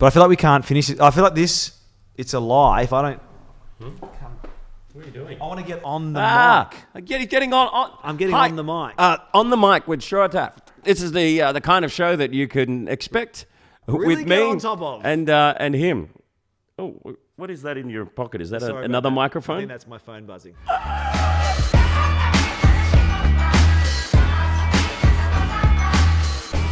But I feel like we can't finish it. I feel like it's a lie if I don't... What are you doing? I want to get on the mic. Getting on. I'm getting Hi. on the mic. On the mic with Shura Taft. This is the kind of show that you can expect Really with get me on top of. and him. Oh, what is that in your pocket? Is that Sorry about another that. microphone? I think that's my phone buzzing.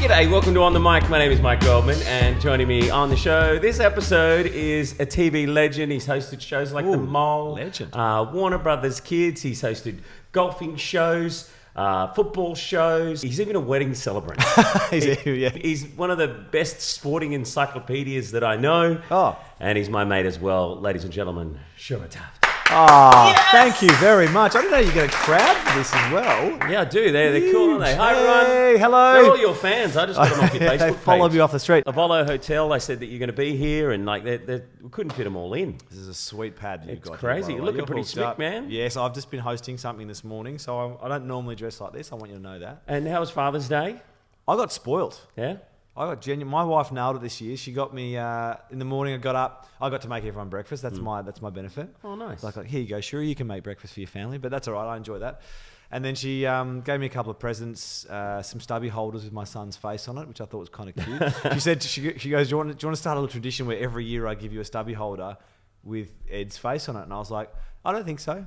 G'day, welcome to On the Mic. My name is Mike Goldman, and joining me on the show this episode is a TV legend. He's hosted shows like The Mole, legend. Warner Brothers Kids. He's hosted golfing shows, football shows. He's even a wedding celebrant. He's one of the best sporting encyclopedias that I know. Oh. And he's my mate as well, ladies and gentlemen, Shura Taft. Oh, Thank you very much. I didn't know you get a crowd for this as well. Yeah, I do. They're cool, aren't they? Hi, everyone. Hey, hello. They're all your fans. I just got them off your Facebook They page. followed me off the street. Ovolo Hotel, they said that you're going to be here, and like we couldn't fit them all in. This is a sweet pad you've It's got. crazy. Here, You're looking pretty hooked slick, up. man. Yes, I've just been hosting something this morning, so I don't normally dress like this. I want you to know that. And how was Father's Day? I got spoilt. Yeah? My wife nailed it this year. She got me in the morning. I got up. I got to make everyone breakfast. That's my benefit. Oh, nice. Like, here you go, Shura. You can make breakfast for your family, but that's all right. I enjoy that. And then she gave me a couple of presents, some stubby holders with my son's face on it, which I thought was kind of cute. She said, she goes, do you want to start a little tradition where every year I give you a stubby holder with Ed's face on it? And I was like, I don't think so.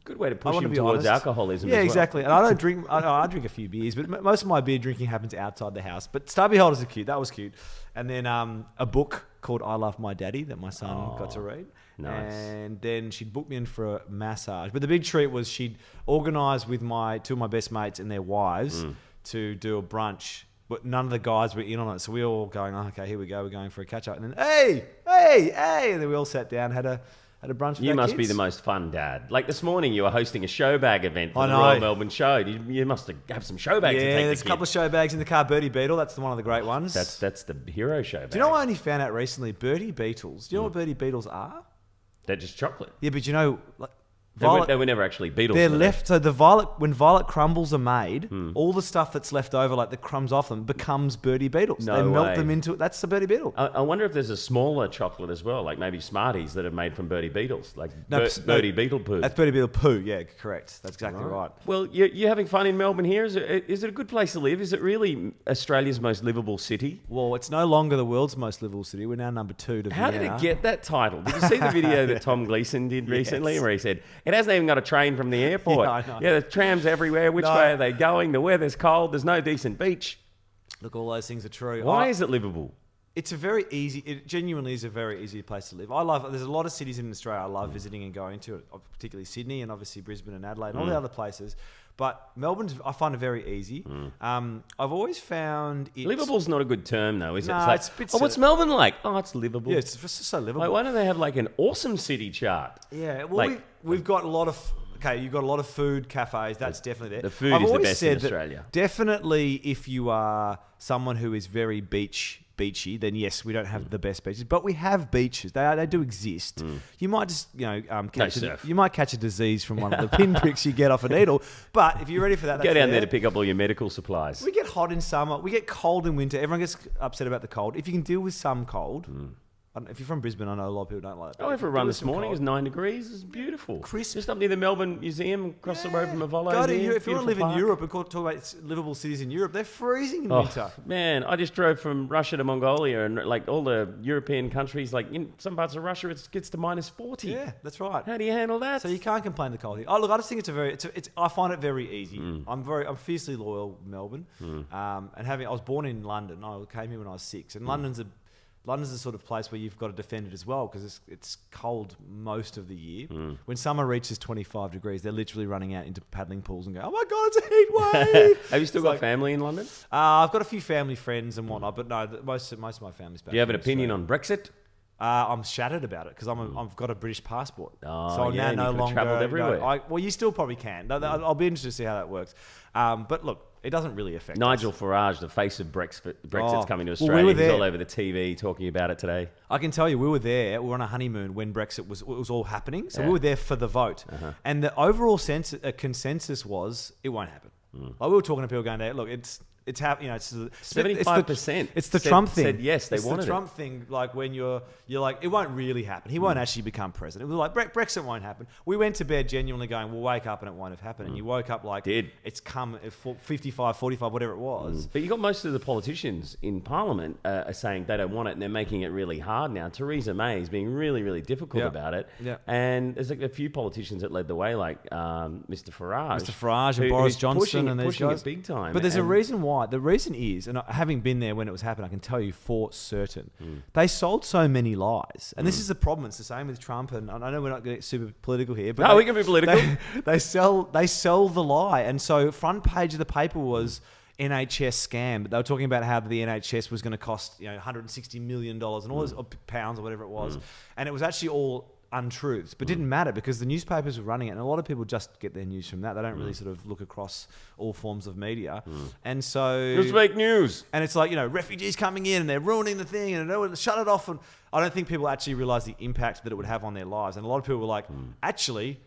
Good way to push want him to be towards honest. alcoholism Yeah, as well. exactly. And I don't drink. I drink a few beers, but most of my beer drinking happens outside the house. But stubby holders are cute. That was cute. And then a book called I Love My Daddy that my son got to read. Nice. And then she'd booked me in for a massage. But the big treat was she'd organised with two of my best mates and their wives to do a brunch. But none of the guys were in on it. So we were all going, oh, okay, here we go. We're going for a catch-up. And then, hey. And then we all sat down, had a brunch for You our must be kids. the most fun dad. Like this morning, you were hosting a show bag event for I the know. Royal Melbourne show. You must have some show bags to take there's the a couple of kid. show bags in the car. Birdie Beetle, that's one of the great ones. That's the hero show bag. Do you know what I only found out recently? Birdie Beetles. Do you know what Birdie Beetles are? They're just chocolate. Yeah, but you know, like, They were never actually Beatles. they're were they? left. So when violet crumbles are made, all the stuff that's left over, like the crumbs off them, becomes Birdie Beetles. No they melt way. them into it. That's the Birdie Beetle. I wonder if there's a smaller chocolate as well, like maybe Smarties that are made from Birdie Beetles, like No, Birdie Beetle poo. That's Birdie Beetle poo. Yeah, correct. That's exactly right. Well, you're having fun in Melbourne here. Is it a good place to live? Is it really Australia's most livable city? Well, it's no longer the world's most livable city. We're now number 2 to How did Vienna. it get that title? Did you see the video that Tom Gleeson did recently Yes. where he said, it hasn't even got a train from the airport. Yeah, I know. Yeah, there's trams everywhere. Which No. way are they going? The weather's cold. There's no decent beach. Look, all those things are true. Why is it livable? It's it genuinely is a very easy place to live. There's a lot of cities in Australia I love visiting and going to, particularly Sydney and obviously Brisbane and Adelaide and all the other places. But Melbourne, I find it very easy. I've always found it... Livable's not a good term though, is it? No, It's like, it's what's Melbourne like? Oh, it's livable. Yeah, it's just so livable. Like, why don't they have like an awesome city chart? Yeah, well, Like- we've got a lot of... Okay, you've got a lot of food cafes. That's definitely there. the food I've is the always best in said that Australia. Definitely, if you are someone who is very beachy, then yes, we don't have the best beaches, but we have beaches. They do exist. You might just surf. you might catch a disease from one of the pinpricks you get off a needle. But if you're ready for that, Go that's down there to pick up all your medical supplies. We get hot in summer. We get cold in winter. Everyone gets upset about the cold. If you can deal with some cold, I don't, if you're from Brisbane, I know a lot of people don't like that. I went for a run this morning. It was 9 degrees. It's beautiful. Crisp. Just up near the Melbourne Museum, across the road from Ovolo. Go to there. Europe. If you want to live Beautiful in park. Europe and talk about livable cities in Europe, they're freezing in Oh, winter. man, I just drove from Russia to Mongolia, and like all the European countries, like in some parts of Russia, it gets to minus 40. Yeah, that's right. How do you handle that? So you can't complain the cold here. Oh, look, I just think I find it very easy. I'm fiercely loyal Melbourne. And I was born in London. I came here when I was 6, and London's the sort of place where you've got to defend it as well because it's cold most of the year. When summer reaches 25 degrees, they're literally running out into paddling pools and go, "Oh my god, it's a heat wave!" Have you still got family in London? I've got a few family friends and whatnot, but no, most of my family's back. Do you have an in opinion Australia. on Brexit? I'm shattered about it because I've got a British passport. Oh, so I'm yeah, and now you no could've longer travelled everywhere. well, you still probably can. I'll be interested to see how that works. But look, it doesn't really affect Nigel us. Farage, the face of Brexit's coming to well, Australia. we were He's there. all over the TV talking about it today. I can tell you, we were there. We were on a honeymoon when Brexit was all happening. So Yeah. we were there for the vote, and the overall consensus was it won't happen. Like we were talking to people going, "Look, it's happening. It's 75%. It's the Trump thing. Said yes, they wanted it. It's the Trump thing. Like when you're like, it won't really happen. He won't actually become president. It was like Brexit won't happen. We went to bed genuinely going, we'll wake up and it won't have happened. And you woke up like it's come at 55, 45, whatever it was. But you got most of the politicians in Parliament are saying they don't want it, and they're making it really hard now. Theresa May is being really, really difficult about it. Yeah. And there's like a few politicians that led the way, like Mr. Farage. And Boris Johnson and these pushing guys. it big time. But there's a reason why. The reason is, and having been there when it was happening, I can tell you for certain, they sold so many lies. And this is the problem. It's the same with Trump. And I know we're not getting super political here, but we can be political. They sell the lie. And so front page of the paper was NHS scam. But they were talking about how the NHS was going to cost $160 million and all those pounds or whatever it was. And it was actually all untruths, but didn't matter because the newspapers were running it, and a lot of people just get their news from that. They don't really sort of look across all forms of media, and so it's fake news. And it's like refugees coming in and they're ruining the thing, and they shut it off. And I don't think people actually realise the impact that it would have on their lives. And a lot of people were like, actually,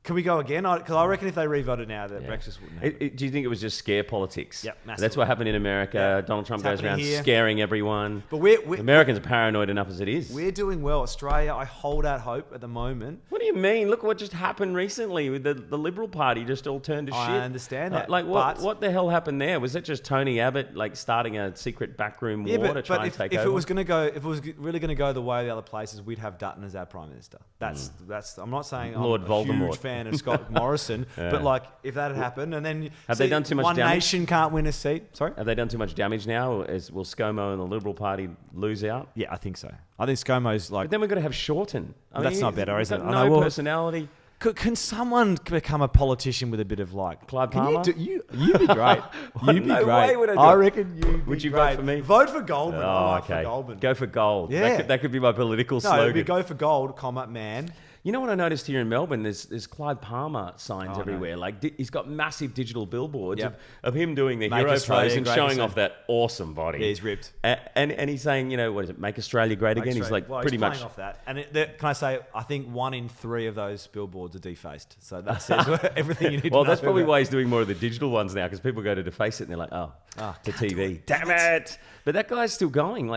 can we go again? Because I reckon if they revoted now, that Brexit wouldn't happen. Do you think it was just scare politics? Yep, massively. That's what happened in America. Yeah. Donald Trump goes around scaring everyone. But Americans are paranoid enough as it is. We're doing well. Australia, I hold out hope at the moment. What do you mean? Look what just happened recently with the Liberal Party just all turned to shit. I understand that. What the hell happened there? Was it just Tony Abbott starting a secret backroom war to try and take over? If it was really going to go the way of the other places, we'd have Dutton as our Prime Minister. That's. I'm not saying Lord I'm a Voldemort. huge fan of Scott Morrison, but if that had happened, and then have they done too much one damage? nation can't win a seat. Sorry, have they done too much damage now? Will ScoMo and the Liberal Party lose out? Yeah, I think so. I think ScoMo's But then we've got to have Shorten. That's not better, is it? No personality. Can someone become a politician with a bit of Clive Palmer? You'd be great. You'd be No great. way would I do I it. reckon you'd be Would you great. vote for me? Vote for Goldman. Oh, For Goldman. Go for gold. Yeah. That could be my political No, slogan. it'd be go for gold, man. You know what I noticed here in Melbourne? There's Clive Palmer signs everywhere. He's got massive digital billboards of him doing the hero pose and showing off that awesome body. Yeah, he's ripped. And he's saying, what is it? Make Australia great again. He's pretty he's much playing off that. And can I say, I think 1 in 3 of those billboards are defaced. So that says everything you need to know. Well, that's probably why he's doing more of the digital ones now, because people go to deface it and they're like, to TV. Damn it! But that guy's still going.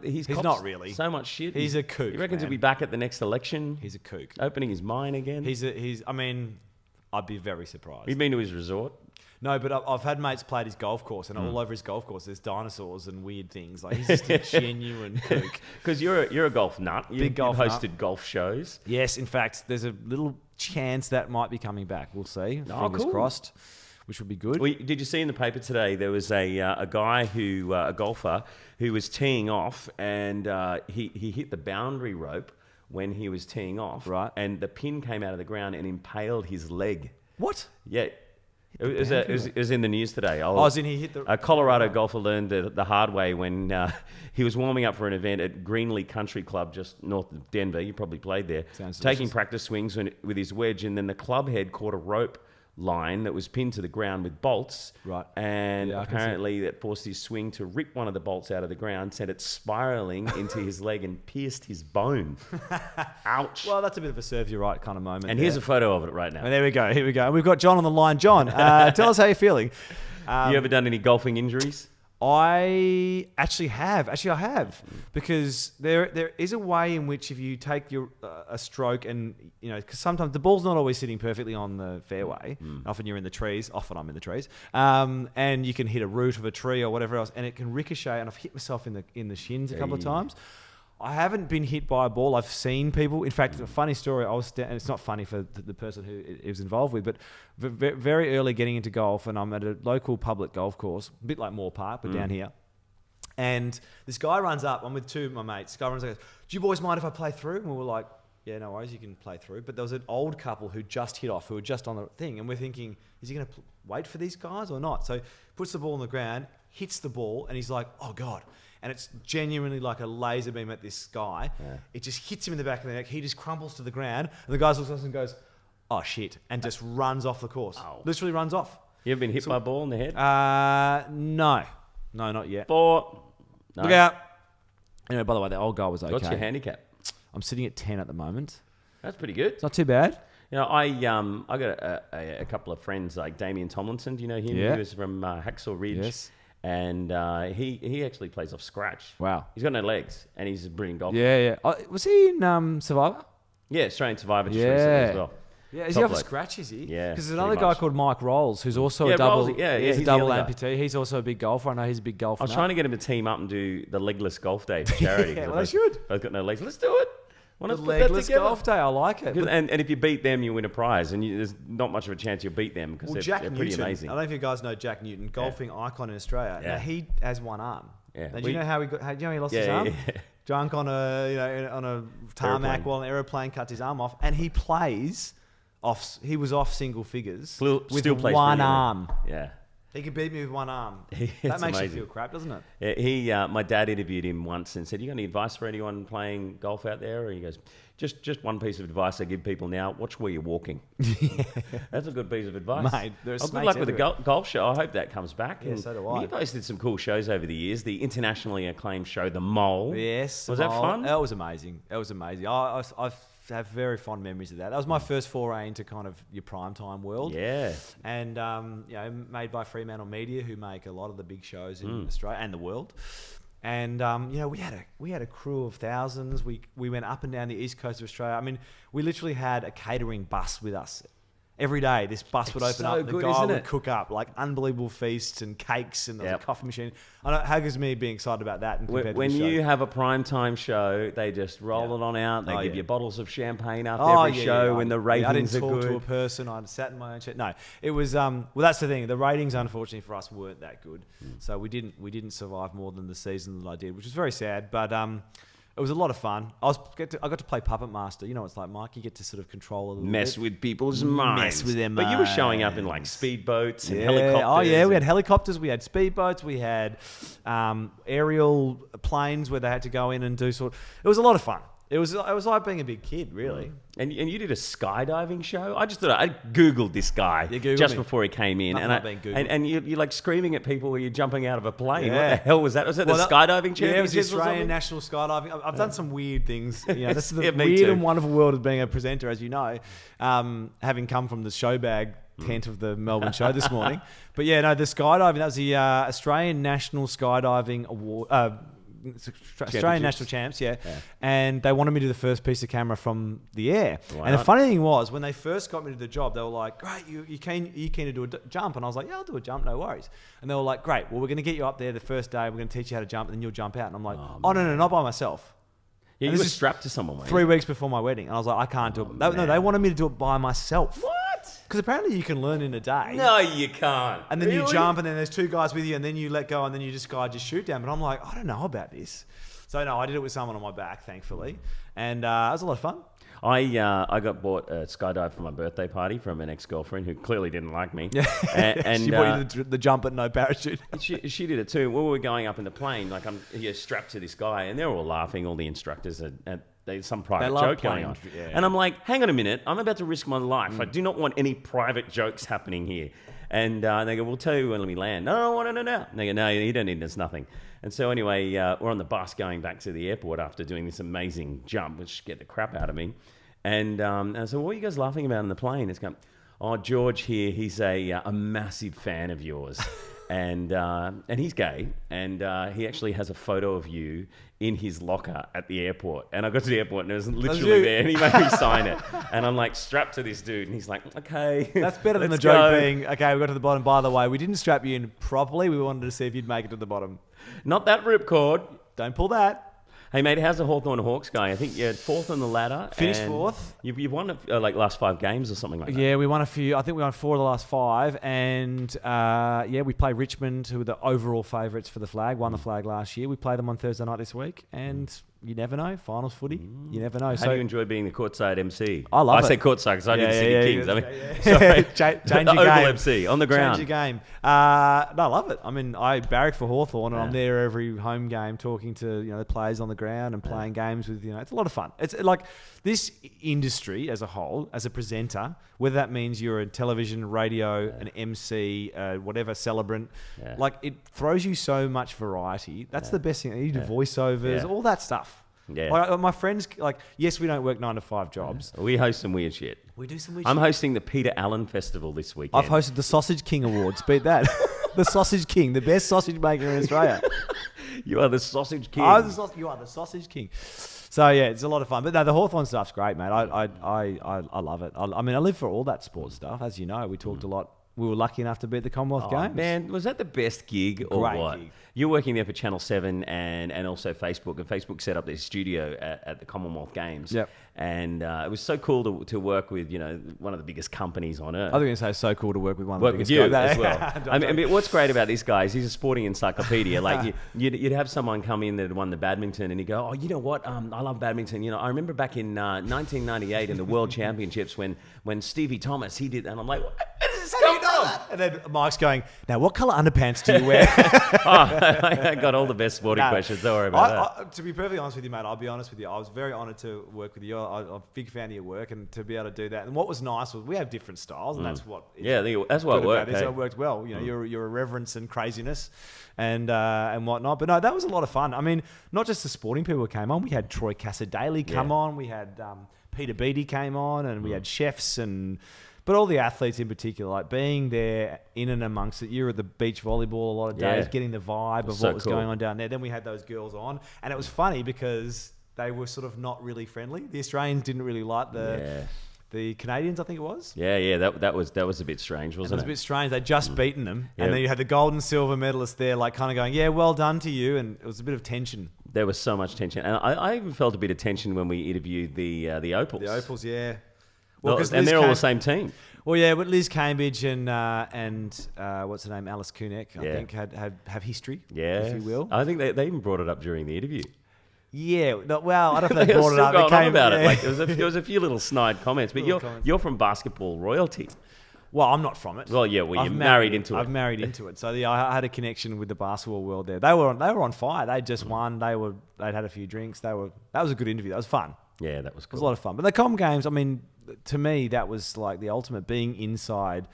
He's not really. So much shit. He's a kook. He reckons man. he'll be back at the next election. He's a kook. Opening his mine again. I'd be very surprised. You've been to his resort? No, but I've had mates play at his golf course, and all over his golf course there's dinosaurs and weird things. He's just a genuine kook. Because you're a golf nut. You've hosted nut. golf shows. Yes, in fact, there's a little chance that might be coming back. We'll see. Fingers crossed. Which would be good. Well, did you see in the paper today there was a guy a golfer who was teeing off, and he hit the boundary rope when he was teeing off, right? And the pin came out of the ground and impaled his leg. What? Yeah. It was in the news today. He hit the... A Colorado golfer learned the hard way when he was warming up for an event at Greenlee Country Club just north of Denver. You probably played there. Sounds taking delicious. practice swings with his wedge, and then the club head caught a rope line that was pinned to the ground with bolts. Right. And apparently that forced his swing to rip one of the bolts out of the ground, sent it spiraling into his leg and pierced his bone. Ouch. Well, that's a bit of a serve you right kind of moment. And here's a photo of it right now. And there we go. Here we go. And we've got John on the line. John, tell us how you're feeling. You ever done any golfing injuries? I have, because there is a way in which if you take a stroke and because sometimes the ball's not always sitting perfectly on the fairway. Often you're in the trees. Often I'm in the trees, and you can hit a root of a tree or whatever else, and it can ricochet. And I've hit myself in the shins a couple of times. I haven't been hit by a ball. I've seen people. In fact, a funny story. And it's not funny for the person who it was involved with, but very early getting into golf, and I'm at a local public golf course, a bit like Moore Park, but down here. And this guy runs up. I'm with two of my mates. This guy runs up and goes, "Do you boys mind if I play through?" And we were like, "Yeah, no worries, you can play through." But there was an old couple who just hit off, who were just on the thing, and we're thinking, is he going to wait for these guys or not? So puts the ball on the ground, hits the ball, and he's like, "Oh God." And it's genuinely like a laser beam at this guy. Yeah. It just hits him in the back of the neck. He just crumples to the ground. And the guy looks at us and goes, "Oh, shit." And just runs off the course. Oh. Literally runs off. You ever been hit by a ball in the head? No. No, not yet. No. Look out. By the way, the old guy was okay. What's your handicap? I'm sitting at 10 at the moment. That's pretty good. It's not too bad. I got a couple of friends like Damian Tomlinson. Do you know him? Yeah. He was from Hacksaw Ridge. Yes. And he actually plays off scratch. Wow. He's got no legs, and he's a brilliant golfer. Yeah. Was he in Survivor? Yeah, Australian Survivor just recently as well. Yeah, is he off a scratch, is he? Yeah. Because there's another guy called Mike Rolls, who's also a double, he's a double amputee. He's also a big golfer. I know he's a big golfer. I was trying to get him to team up and do the legless golf day for charity. Yeah, well, they should. Both got no legs. Let's do it. The legless golf day, I like it. And if you beat them, you win a prize. And there's not much of a chance you'll beat them because they're pretty amazing. I don't know if you guys know Jack Newton, golfing icon in Australia. Yeah. Now, he has one arm. Yeah. Now, do you know how he lost his arm? Yeah. Drunk on a tarmac while an aeroplane cuts his arm off, and he plays off. He was off single figures with one arm. Yeah. He could beat me with one arm. That makes you feel crap, doesn't it? Yeah, my dad interviewed him once and said, "You got any advice for anyone playing golf out there?" Or he goes, "Just one piece of advice I give people now: watch where you're walking." That's a good piece of advice, mate. There's good luck with the golf show. I hope that comes back. Yeah, so do I. You guys did some cool shows over the years. The internationally acclaimed show, The Mole. Yes, was that fun? That was amazing. I have very fond memories of that. That was my first foray into kind of your primetime world. Yeah. And, made by Fremantle Media, who make a lot of the big shows in Australia and the world. And, we had a crew of thousands. We went up and down the east coast of Australia. I mean, we literally had a catering bus with us. Every day, this bus would open up, and the guy would cook up like unbelievable feasts and cakes, and there was a coffee machine. I know how gives me being excited about that. When you have a primetime show, they just roll it on out. They give you bottles of champagne after every show when the ratings are good. I didn't talk to a person. I sat in my own chair. No, it was. Well, that's the thing. The ratings, unfortunately for us, weren't that good. So we didn't survive more than the season that I did, which was very sad. But it was a lot of fun. I got to play Puppet Master. You know what it's like, Mike. You get to sort of control a little mess bit. with people's minds. Mess with their minds. But you were showing up in like speedboats and helicopters. Oh yeah, we had helicopters. We had speedboats. We had aerial planes where they had to go in and do sort. It was a lot of fun. It was like being a big kid, really. And you did a skydiving show? I just thought I Googled this guy just before he came in. And you're like screaming at people when you're jumping out of a plane. Yeah. What the hell was that? Was that the skydiving championship? Yeah, it was the Australian National Skydiving. I've done some weird things. This is the weird and wonderful world of being a presenter, as you know, having come from the show bag tent of the Melbourne show this morning. But the skydiving, that was the Australian National Skydiving Award. Australian National Champs, and they wanted me to do the first piece of camera from the air. Wow. And the funny thing was, when they first got me to the job, they were like, "Great, you keen to do a jump?" And I was like, "Yeah, I'll do a jump, no worries." And they were like, "Great, well, we're going to get you up there the first day. We're going to teach you how to jump, and then you'll jump out." And I'm like, "Oh no, not by myself." Yeah, you were strapped to someone. 3 weeks before my wedding, and I was like, "I can't do it." No, they wanted me to do it by myself. What? Because apparently you can learn in a day. No, you can't. And then you jump, and then there's 2 guys with you, and then you let go, and then you just shoot down. But I'm like, I don't know about this. So no, I did it with someone on my back, thankfully, and it was a lot of fun. I got bought a skydive for my birthday party from an ex-girlfriend who clearly didn't like me. And she bought you the jump but no parachute. She did it too. When we were going up in the plane, like I'm strapped to this guy, and they're all laughing. All the instructors and there's some private joke going on. Yeah. And I'm like, hang on a minute, I'm about to risk my life. I do not want any private jokes happening here. And they go, we'll tell you when we land. No. And they go, no, you don't need this, nothing. And so anyway, we're on the bus going back to the airport after doing this amazing jump, which scared the crap out of me. And I said, what are you guys laughing about in the plane? It's going, oh, George here, he's a massive fan of yours. And he's gay, and he actually has a photo of you in his locker at the airport. And I got to the airport, and it was literally there, and he made me sign it. And I'm like strapped to this dude, and he's like, okay. That's better than the joke being, okay, we got to the bottom. By the way, we didn't strap you in properly. We wanted to see if you'd make it to the bottom. Not that ripcord. Don't pull that. Hey, mate, how's the Hawthorn Hawks going? I think you're 4th on the ladder. Finished 4th. You've won last 5 games or something like that. Yeah, we won a few. I think we won 4 of the last 5. And we play Richmond, who were the overall favourites for the flag, won the flag last year. We play them on Thursday night this week. And you never know. Finals footy. You never know. How do you enjoy being the courtside MC? I love it. I say courtside because I did City Kings. Sorry. Change the your Oval game. MC on the ground. Change your game. No, I love it. I mean, I barrack for Hawthorn, and I'm there every home game talking to the players on the ground and playing games with it's a lot of fun. It's like this industry as a whole, as a presenter, whether that means you're a television, radio, an MC, whatever, celebrant, like it throws you so much variety. That's the best thing. You do voiceovers, all that stuff. Yeah. Like, my friends, yes, we don't work 9 to 5 jobs. We host some weird shit. We do some weird I'm shit. hosting the Peter Allen Festival this weekend. I've hosted the Sausage King Awards. Beat that. The sausage king, the best sausage maker in Australia. You are the sausage king. You are the sausage king. So yeah, it's a lot of fun. But no, the Hawthorn stuff's great, mate. I love it. I mean, I live for all that sports stuff. As you know, we talked a lot. We were lucky enough to be at the Commonwealth Games. Man, was that the best gig or Great what? gig. You're working there for Channel 7 and also Facebook. And Facebook set up their studio at the Commonwealth Games. Yep. And it was so cool to work with, one of the biggest companies on earth. I was going to say it's so cool to work with one of the Work with biggest you guys. as well. I mean, what's great about this guy is he's a sporting encyclopedia. Like you'd have someone come in that had won the badminton and he'd go, oh, you know what? I love badminton. I remember back in 1998 in the World Championships when Stevie Thomas, he did, and I'm like, where does this come from? And then Mike's going, now what colour underpants do you wear? I got all the best sporting questions. Don't worry about that. To be perfectly honest with you, mate, I'll be honest with you. I was very honoured to work with you. I'm a big fan of your work and to be able to do that. And what was nice was we have different styles, and that's what. That's what worked. Hey? It worked well. Your irreverence and craziness, and whatnot. But no, that was a lot of fun. I mean, not just the sporting people who came on. We had Troy Cassadaly come on. We had Peter Beattie came on, and we had chefs But all the athletes in particular, like being there in and amongst it, you were at the beach volleyball a lot of days, getting the vibe of what was going on down there. Then we had those girls on, and it was funny because they were sort of not really friendly. The Australians didn't really like the Canadians, I think it was. Yeah. That was a bit strange, wasn't it? It was a bit strange. They'd just beaten them, and then you had the gold and silver medalists there, like kind of going, "Yeah, well done to you," and it was a bit of tension. There was so much tension, and I even felt a bit of tension when we interviewed the Opals. The Opals, yeah. Well, and they're all the same team. Well, yeah, but Liz Cambridge and what's her name, Alice Kunek, I think have history, if you will. I think they even brought it up during the interview. Yeah, well, I don't know if they brought it up. Going on about it. Like there was a few little snide comments, but you're from basketball royalty. Well, I'm not from it. Well, yeah, you're married into it. I've married into it. So I had a connection with the basketball world there. They were on fire. They'd just won. They'd had a few drinks. That was a good interview. That was fun. Yeah, that was cool. It was a lot of fun. But the Com Games, I mean, to me, that was like the ultimate, being inside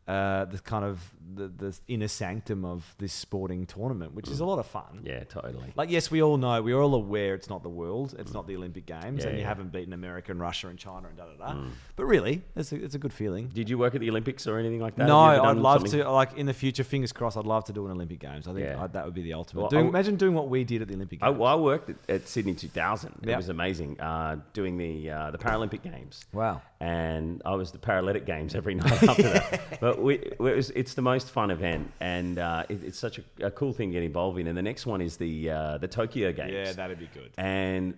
the kind of the inner sanctum of this sporting tournament, which is a lot of fun. Yeah, totally. Like, yes, we're all aware it's not the world, it's not the Olympic Games, and you haven't beaten America and Russia and China and da-da-da. But really, it's a good feeling. Did you work at the Olympics or anything like that? No, I'd love to. Like, in the future, fingers crossed, I'd love to do an Olympic Games. I think that would be the ultimate. Well, imagine doing what we did at the Olympic Games. I worked at Sydney 2000. It was amazing, doing the Paralympic Games. Wow. And I was the Paralytic Games every night after that. But it's the most fun event, and it's such a cool thing to get involved in. And the next one is the Tokyo Games. Yeah, that'd be good. And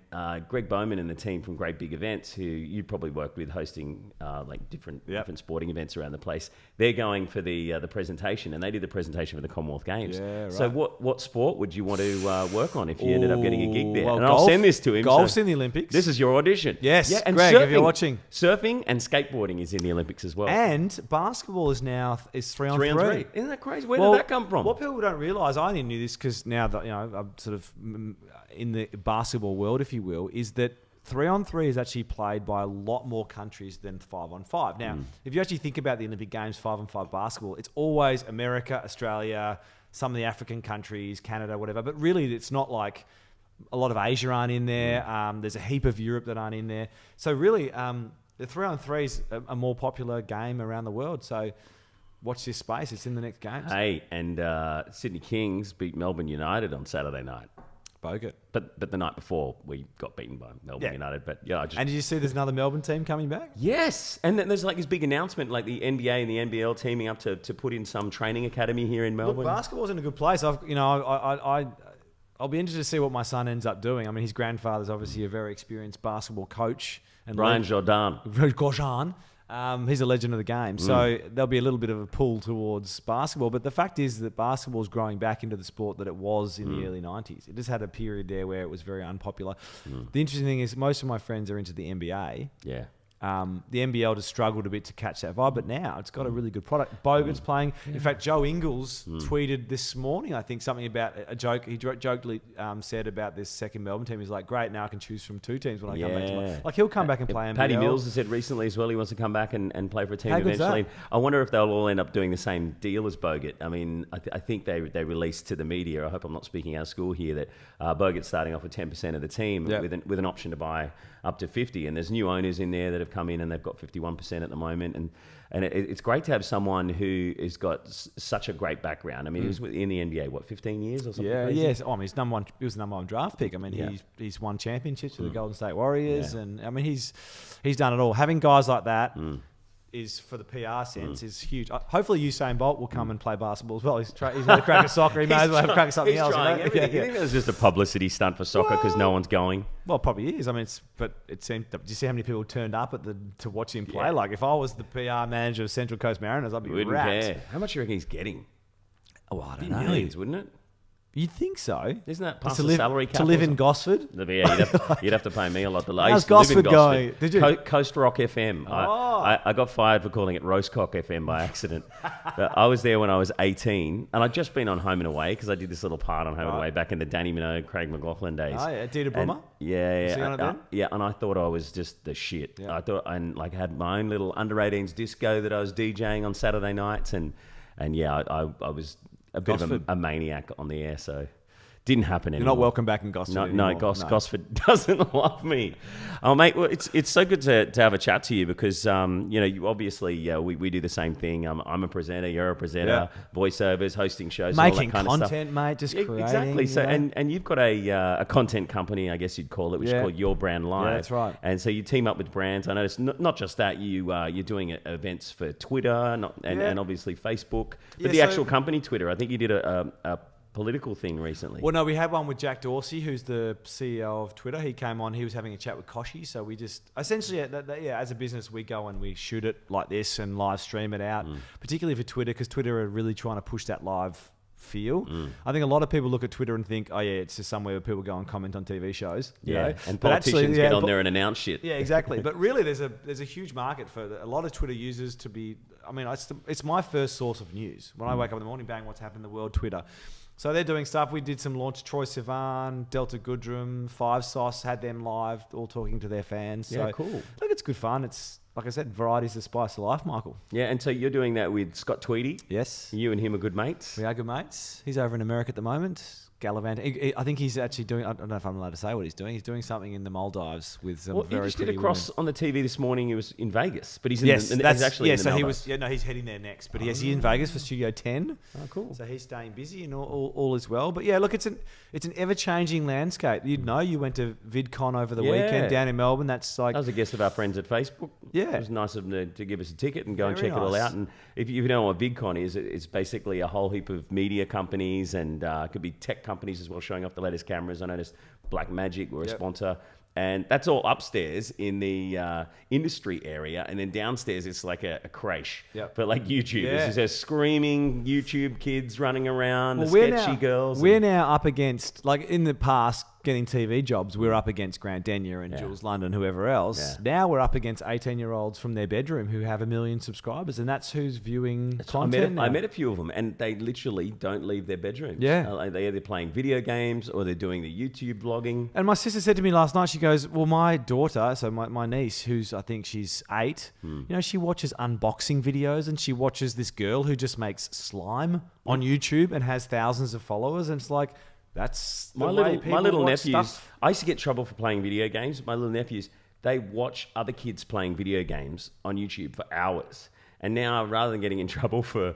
Greg Bowman and the team from Great Big Events, who you probably worked with hosting like different sporting events around the place, they're going for the presentation, and they did the presentation for the Commonwealth Games. Yeah, right. So what sport would you want to work on if you ended up getting a gig there? Well, and I'll send this to him. Golf's in the Olympics. This is your audition. Yes, yeah, and Greg, surfing, if you're watching. Surfing and skateboarding is in the Olympics as well. And basketball is now 3-on-3. Isn't that crazy? Where did that come from? What people don't realise, I only knew this because now that I'm sort of in the basketball world, if you will, is that 3-on-3 is actually played by a lot more countries than 5-on-5. Now, if you actually think about the Olympic Games 5-on-5 basketball, it's always America, Australia, some of the African countries, Canada, whatever. But really, it's not like a lot of Asia aren't in there. There's a heap of Europe that aren't in there. So really, the 3-on-3 is a more popular game around the world. So watch this space. It's in the next games. Hey, and Sydney Kings beat Melbourne United on Saturday night. Bogut. But the night before, we got beaten by Melbourne United. But and did you see there's another Melbourne team coming back? Yes. And then there's like this big announcement, like the NBA and the NBL teaming up to put in some training academy here in Melbourne. Look, basketball's in a good place. I'll be interested to see what my son ends up doing. I mean, his grandfather's obviously a very experienced basketball coach. And Brian Jordan. He's a legend of the game. So there'll be a little bit of a pull towards basketball. But the fact is that basketball is growing back into the sport that it was in the early 90s. It just had a period there where it was very unpopular. The interesting thing is most of my friends are into the NBA. Yeah. The NBL just struggled a bit to catch that vibe, but now it's got a really good product. Bogut's playing. In fact, Joe Ingles tweeted this morning, I think, something about a joke. He jokingly said about this second Melbourne team. He's like, great, now I can choose from two teams when I come back to my... Like, he'll come back and play NBL. Paddy Mills has said recently as well he wants to come back and play for a team eventually. I wonder if they'll all end up doing the same deal as Bogut. I mean, I think they released to the media, I hope I'm not speaking out of school here, that Bogut's starting off with 10% of the team with an option to buy up to 50, and there's new owners in there that they've come in and they've got 51% at the moment. And it's great to have someone who has got such a great background. I mean, he was in the NBA, 15 years or something? Yeah, crazy? yes. I mean, he was the number one draft pick. I mean, he's won championships with the Golden State Warriors, and I mean, he's done it all. Having guys like that is, for the PR sense, is huge. Hopefully, Usain Bolt will come and play basketball as well. He's had a crack at soccer. He may as well have a crack at something else. Trying everything. You think it was just a publicity stunt for soccer because no one's going? Well, probably is. I mean, but it seemed. Do you see how many people turned up to watch him play? Like, if I was the PR manager of Central Coast Mariners, I'd be Wouldn't wrapped. care. How much do you reckon he's getting? Oh, I don't know. Millions, wouldn't it? You'd think so. Isn't that past the salary cap? To live in Gosford? Yeah, you'd have to pay me a lot. How's Gosford going? Did you? Coast Rock FM. I got fired for calling it Roastcock FM by accident. I was there when I was 18, and I'd just been on Home and Away because I did this little part on Home and Away back in the Danny Minogue, Craig McLaughlin days. Oh, yeah. Dita Brummer? Yeah, and I thought I was just the shit. Yeah. I thought I had my own little under 18s disco that I was DJing on Saturday nights, and I was a bit of a maniac on the air, so didn't happen anymore. You're not welcome back in Gosford anymore. No, Gosford doesn't love me. Oh, mate, well, it's so good to have a chat to you because, you obviously, we do the same thing. I'm a presenter, you're a presenter, voiceovers, hosting shows, making all that kind of content, stuff. mate, just creating. Exactly. So, and you've got a content company, I guess you'd call it, which is called Your Brand Live. Yeah, that's right. And so you team up with brands. I noticed not just that, you're doing events for Twitter and obviously Facebook, but the actual company Twitter. I think you did a political thing recently. Well, no, we had one with Jack Dorsey, who's the CEO of Twitter. He came on, he was having a chat with Koshi. So we just, essentially, as a business, we go and we shoot it like this and live stream it out, particularly for Twitter, because Twitter are really trying to push that live feel. I think a lot of people look at Twitter and think, oh yeah, it's just somewhere where people go and comment on TV shows. You know? And politicians get on there and announce shit. Yeah, exactly. But really, there's a huge market for a lot of Twitter users to be. I mean, it's my first source of news. When I wake up in the morning, bang, what's happened in the world? Twitter. So they're doing stuff. We did some launch. Troy Sivan, Delta Goodrum, Five Sauce had them live, all talking to their fans. Yeah, so, cool. Look, it's good fun. It's, like I said, variety's the spice of life, Michael. Yeah, and so you're doing that with Scott Tweedy. Yes. You and him are good mates. We are good mates. He's over in America at the moment. Gallivanting. I think he's actually doing, I don't know if I'm allowed to say what he's doing. He's doing something in the Maldives with some very pretty women. He just did a cross on the TV this morning. He was in Vegas, but he's in he's actually in the Maldives. He's heading there next. But he's in Vegas for Studio 10. Oh, cool. So he's staying busy and all is well. But yeah, look, it's an ever-changing landscape. You went to VidCon over the weekend down in Melbourne. That's like... I was a guest of our friends at Facebook. Yeah. It was nice of them to give us a ticket and go and check it all out. And if you know what VidCon is, it's basically a whole heap of media companies and it could be tech companies as well showing off the latest cameras. I noticed Blackmagic were a sponsor. And that's all upstairs in the industry area. And then downstairs, it's like a creche. But like YouTubers. Yeah. There's screaming YouTube kids running around, the sketchy girls. We're now up against, like in the past, getting TV jobs, we're up against Grant Denyer and Jules London, whoever else. Yeah. Now we're up against 18-year-olds from their bedroom who have 1 million subscribers. And that's who's viewing content I met a few of them, and they literally don't leave their bedrooms. Yeah. They're either playing video games or they're doing the YouTube vlogging. And my sister said to me last night, she goes, well, my daughter, so my niece, who's, I think she's 8, she watches unboxing videos and she watches this girl who just makes slime on YouTube and has thousands of followers. And it's like, that's the way people my little watch nephews. stuff. I used to get trouble for playing video games. My little nephews, they watch other kids playing video games on YouTube for hours. And now, rather than getting in trouble for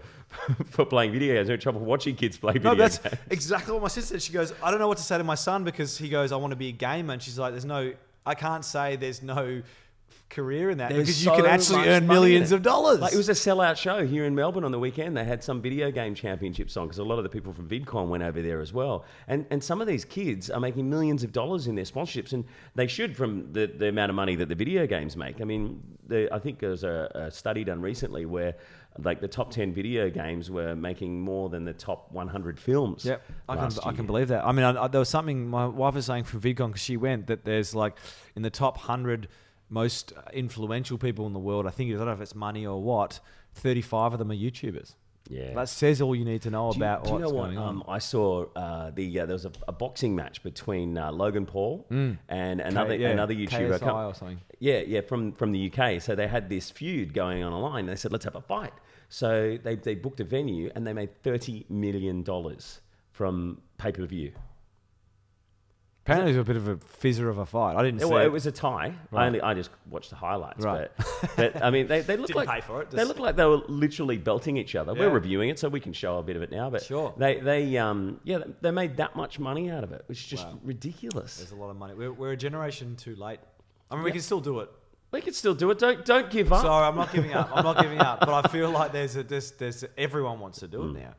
playing video games, they're in trouble for watching kids play video games. That's exactly what my sister said. She goes, I don't know what to say to my son because he goes, I want to be a gamer. And she's like, I can't say there's no career in that because you can actually earn millions of dollars. Like, it was a sellout show here in Melbourne on the weekend. They had some video game championships on because a lot of the people from VidCon went over there as well. And some of these kids are making millions of dollars in their sponsorships, and they should from the amount of money that the video games make. I mean, I think there was a study done recently where like the top 10 video games were making more than the top 100 films. Yep, I can believe that. I mean, there was something my wife was saying from VidCon because she went that there's like in the top 100 most influential people in the world, I don't know if it's money or what, 35 of them are YouTubers. Yeah. That says all you need to know about what's going on. I saw there was a boxing match between Logan Paul and another YouTuber. KSI or something. Yeah, from the UK. So they had this feud going on online. They said, let's have a fight. So they booked a venue and they made $30 million from pay-per-view. Apparently, it was a bit of a fizzer of a fight. I didn't see It was a tie. Right. I just watched the highlights. Right. But I mean, they look Didn't like pay for it, they just- look like they were literally belting each other. Yeah. We're reviewing it, so we can show a bit of it now. But Sure. they made that much money out of it, which is just ridiculous. There's a lot of money. We're a generation too late. I mean, we can still do it. We can still do it. Don't give up. Sorry, I'm not giving up. But I feel like there's everyone wants to do it now.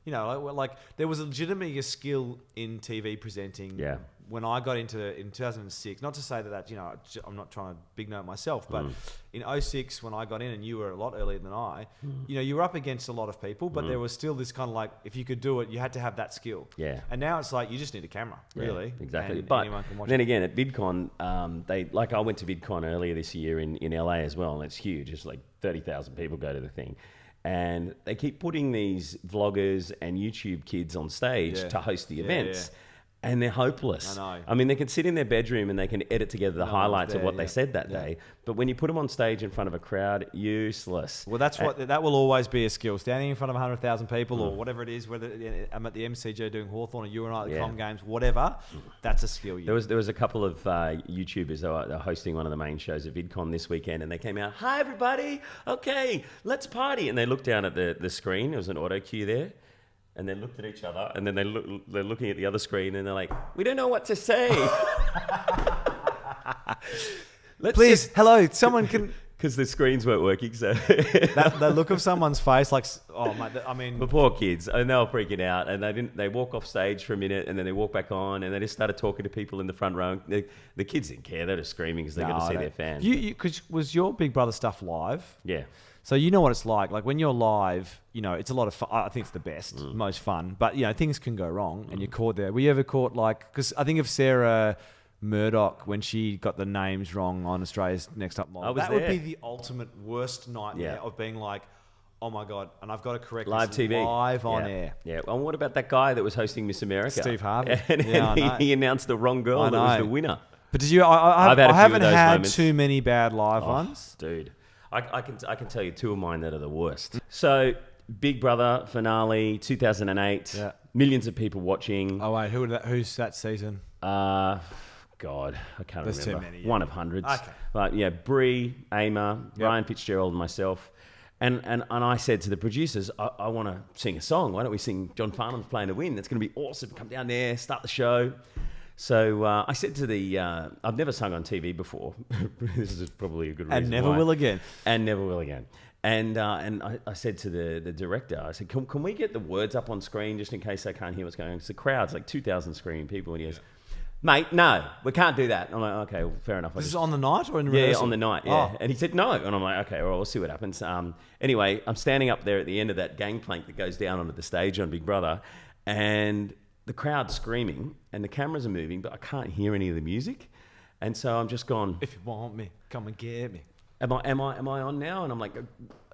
You know, like there was legitimately a skill in TV presenting. Yeah. When I got into in 2006, not to say that you know I'm not trying to big note myself, but in 06 when I got in and you were a lot earlier than I, you know, you were up against a lot of people, but there was still this kind of like if you could do it, you had to have that skill. Yeah. And now it's like you just need a camera, really. Exactly. And But anyone can watch then it. again, at VidCon, I went to VidCon earlier this year in LA as well, and it's huge. It's like 30,000 people go to the thing. And they keep putting these vloggers and YouTube kids on stage to host the events. Yeah. And they're hopeless. I know. I mean, they can sit in their bedroom and they can edit together the highlights of there, what they said that day. But when you put them on stage in front of a crowd, useless. Well, that will always be a skill. Standing in front of 100,000 people or whatever it is, whether I'm at the MCG doing Hawthorn or you and I at the Com Games, whatever, that's a skill. There was a couple of YouTubers that were hosting one of the main shows at VidCon this weekend, and they came out, "Hi everybody, okay, let's party," and they looked down at the screen. There was an auto cue there. And they looked at each other, and then they're looking at the other screen, and they're like, "We don't know what to say." Please, hello, someone can... Because the screens weren't working, so... that look of someone's face, like, oh, mate, I mean... The poor kids, and they were freaking out, and they walk off stage for a minute, and then they walk back on, and they just started talking to people in the front row. The kids didn't care. They were just screaming because they're going to see their fans. Because was your Big Brother stuff live? Yeah. So you know what it's like. Like when you're live, you know, it's a lot of fun. I think it's the best, most fun. But, you know, things can go wrong and you're caught there. Were you ever caught like... Because I think of Sarah Murdoch when she got the names wrong on Australia's Next Top Model. That would be the ultimate worst nightmare of being like, oh my God, and I've got to correct live this TV. live on air. Yeah. Well, what about that guy that was hosting Miss America? Steve Harvey. And he announced the wrong girl that was the winner. But did you... I haven't had moments. too many bad live ones. Dude. I can tell you two of mine that are the worst. So, Big Brother finale, 2008. Yeah. Millions of people watching. Oh, wait. Who's that season? God, I can't remember. There's too many. Yeah. One of hundreds. Okay. But yeah, Bree, Ama, Ryan Fitzgerald, and myself. And I said to the producers, I want to sing a song. Why don't we sing John Farnham's Playing to Win? It's going to be awesome. Come down there, start the show. So I said to I've never sung on TV before. This is probably a good reason. And never will again. And never will again. And I said to the director, I said, can we get the words up on screen just in case they can't hear what's going on? Because the crowd's like 2,000 screaming people. And he goes, mate, no, we can't do that. And I'm like, okay, well, fair enough. This is on the night or in rehearsal? Yeah, on the night, yeah. Oh. And he said no. And I'm like, okay, well, we'll see what happens. Anyway, I'm standing up there at the end of that gangplank that goes down onto the stage on Big Brother. And... the crowd's screaming and the cameras are moving, but I can't hear any of the music. And so I'm just gone, if you want me, come and get me. Am I on now? And I'm like,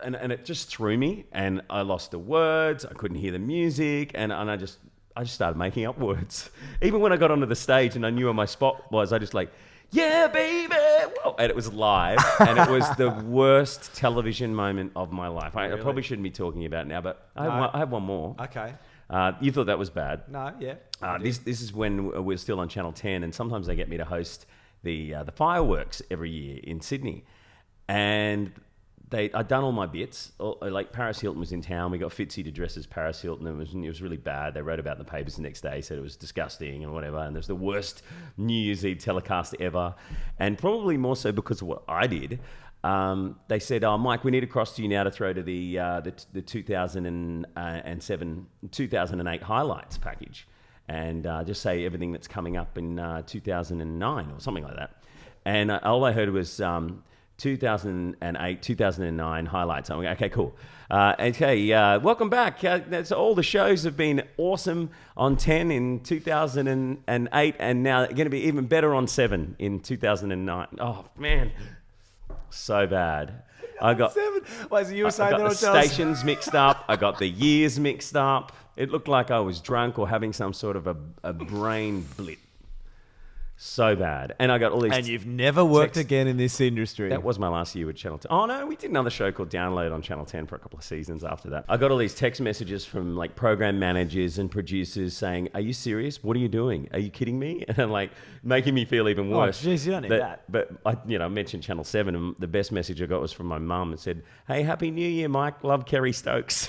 and it just threw me and I lost the words. I couldn't hear the music. And I just started making up words. Even when I got onto the stage and I knew where my spot was, I just like, yeah, baby. Whoa. And it was live. And it was the worst television moment of my life. I probably shouldn't be talking about it now, but I have one more. Okay. You thought that was bad. No, yeah. This is when we're still on Channel 10, and sometimes they get me to host the fireworks every year in Sydney. And I'd done all my bits. Like Paris Hilton was in town. We got Fitzy to dress as Paris Hilton. It was really bad. They wrote about it in the papers the next day, said it was disgusting and whatever. And it was the worst New Year's Eve telecast ever. And probably more so because of what I did. They said, "Oh, Mike, we need to cross to you now to throw to the 2008 highlights package, and just say everything that's coming up in 2009 or something like that." And all I heard was 2008, 2009 highlights. I'm like, okay, cool. Welcome back. So all the shows have been awesome on 10 in 2008, and now they're going to be even better on 7 in 2009. Oh man. So bad. I got 7. Wait, so you were saying I got the stations mixed up. I got the years mixed up. It looked like I was drunk or having some sort of a brain blip. So bad. And I got all these... And you've never worked again in this industry. That was my last year with Channel 10. Oh, no, we did another show called Download on Channel 10 for a couple of seasons after that. I got all these text messages from like program managers and producers saying, are you serious? What are you doing? Are you kidding me? And like making me feel even worse. Oh, jeez, you don't need that. But I mentioned Channel 7 and the best message I got was from my mum and said, hey, Happy New Year, Mike. Love Kerry Stokes.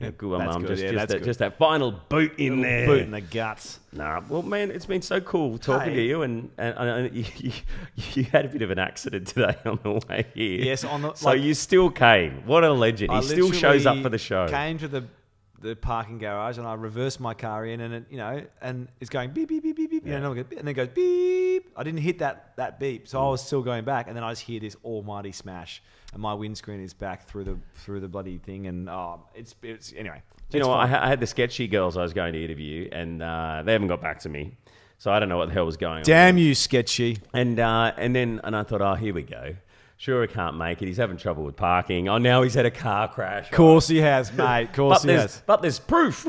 Good one, Mum. Just that final boot in there. Boot in the guts. Nah, well, man, it's been so cool talking to you, and you had a bit of an accident today on the way here. Yes, so you still came. What a legend! He still shows up for the show. Came to the parking garage, and I reversed my car in, and it, and it's going beep beep beep beep beep, and then it goes beep. I didn't hit that beep, so I was still going back, and then I just hear this almighty smash. And my windscreen is back through the bloody thing, and it's anyway. Do you know what? I had the sketchy girls I was going to interview, and they haven't got back to me, so I don't know what the hell was going on. Damn you, sketchy! And I thought, oh, here we go. Shura can't make it. He's having trouble with parking. Oh, now he's had a car crash. Of course he has, mate. Of course he has. But there's proof.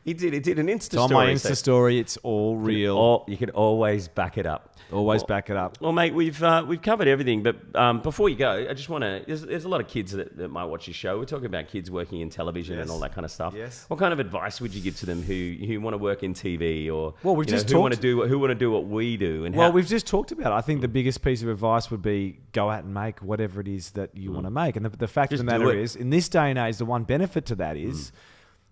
He did an Insta story. It's on my Insta story. It's all real. You can always back it up. Always back it up. Well, mate, we've covered everything, but before you go, I just want to... There's a lot of kids that might watch your show. We're talking about kids working in television and all that kind of stuff. Yes. What kind of advice would you give to them who want to work in TV or who want to do what we do? And we've just talked about it. I think the biggest piece of advice would be go out and make whatever it is that you want to make. And the fact of the matter is, in this day and age, the one benefit to that is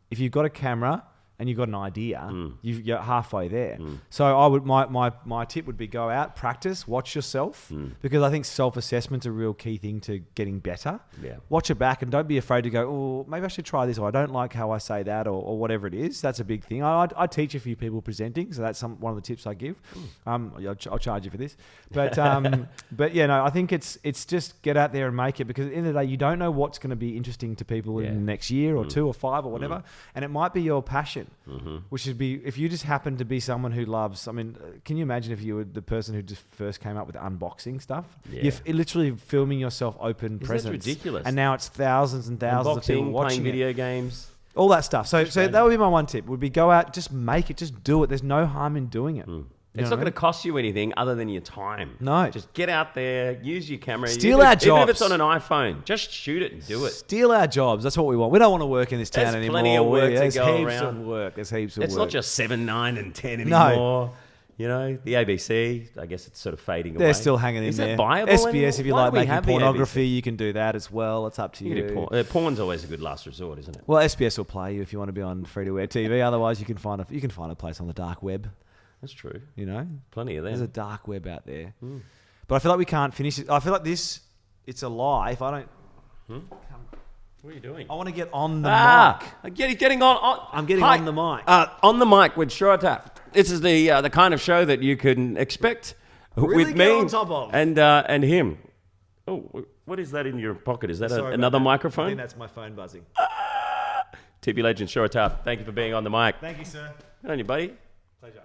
if you've got a camera and you've got an idea, you're halfway there. So I would my tip would be go out, practice, watch yourself, because I think self-assessment's a real key thing to getting better. Yeah. Watch it back and don't be afraid to go, oh, maybe I should try this, or I don't like how I say that, or whatever it is. That's a big thing. I teach a few people presenting, so that's one of the tips I give. I'll charge you for this. But I think it's just get out there and make it, because at the end of the day, you don't know what's going to be interesting to people in the next year or 2 or 5 or whatever, and it might be your passion. Which would be, if you just happen to be someone who loves, I mean, can you imagine if you were the person who just first came up with unboxing stuff? Yeah. You're literally filming yourself open presents. That's ridiculous. And now it's thousands and thousands of people watching playing video games. All that stuff. So that would be my one tip, would be go out, just make it, just do it. There's no harm in doing it. It's not going to cost you anything other than your time. No. Just get out there, use your camera. Steal our jobs. Even if it's on an iPhone, just shoot it and do it. Steal our jobs. That's what we want. We don't want to work in this town anymore. There's plenty of work to go around. There's heaps of work. It's not just 7, 9 and 10 anymore. No. You know, the ABC, I guess it's sort of fading away. They're still hanging in there. Is that viable SBS, anymore? if you like making pornography, you can do that as well. It's up to you. Porn's always a good last resort, isn't it? Well, SBS will play you if you want to be on free-to-air TV. Otherwise, you can find a place on the dark web. That's true. You know? Plenty of them. There's a dark web out there. But I feel like we can't finish it. I feel like it's a lie if I don't... What are you doing? I want to get on the mic. Getting on. I'm getting on the mic. On the mic with Shura Taft. This is the kind of show that you can expect with me on top of. and him. Oh, what is that in your pocket? Is that another microphone? I think that's my phone buzzing. TV legend Shura Taft, thank you for being on the mic. Thank you, sir. Good on you, buddy. Pleasure.